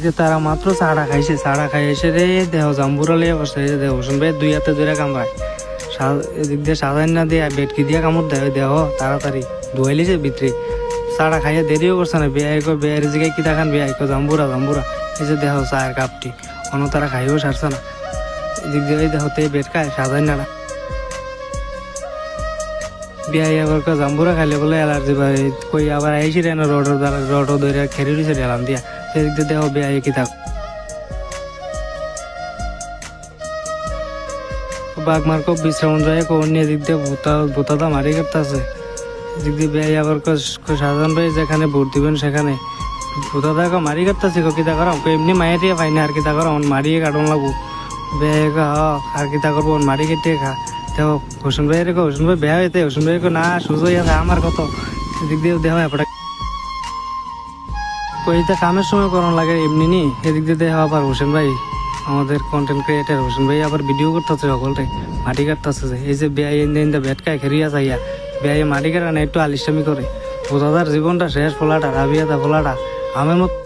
যে তারা মাত্র চাড়া খাইছে, চাড়া খাই এসে রে দেহ জাম্বুরা লিয়ে বসে দেহ হোসেন ভাই দুই হাতে ধরে কামড়ায়, এদিক দিয়ে সাজান না দিয়ে বেটকি দিয়ে কামড় দেয় দেহ তাড়াতাড়ি ধুয়াইলিছে ভিতরে। চাড়া খাইয়া দেরিও করছে না, বেয়ের জিগায় কি দেখান বেয়াই জাম্বুরা জাম্বুরা এই যে দেহ চায়ের কাপটি অন্য তারা খাইও সারছে না। এদিক দিয়ে দেহতে বেট খায় সাজান না বিয়াই আবার জাম্বুরা খাইলে বলে অ্যালার্জি বা কই আবার আইসি রে না রডর ধরে খেরি রয়েছে ঢেলাম দিয়া সেদিক দিয়ে দেহ বেয়াই কি থাক বাঘ মার্ক বিশ্রাম যায় অন্য দিক দিয়ে ভূতাটা মারি কাটতেছে। এদিক দিয়ে বেয়াই আবার সাধারণ ভাই যেখানে ভোট দিবেন সেখানে ভূতাটা মারি কাটতেছে কিতা করা এমনি মাইয়া দিয়ে পাই না আর কিতা করা মারিয়ে কাটন লাগবো বেয়ে আর কিতা করবো মারি কেটে খা দেখ হোসেন ভাই রেখো হোসেন ভাই বেয়া হইতে হোসেন ভাই না সুযোগ আছে আমার কত এদিক দিয়ে দেওয়া হয় কইটা কামের সময় করন লাগে এমনি নি এদিক দিয়ে দেওয়া আবার হোসেন ভাই আমাদের কন্টেন্ট ক্রিয়েটার হোসেন ভাই আবার ভিডিও করতেছে সকলটাই মাটি কাটতেছে যে এই যে বেয়াই ব্যাট খায় খেরিয়া চাইয়া বেয়াই মাটি কাটা না একটু আলিস্টামি করে বোঝাদার জীবনটা শেষ ফোলাটা রাবিয়াটা ফোলাটা আমের মতো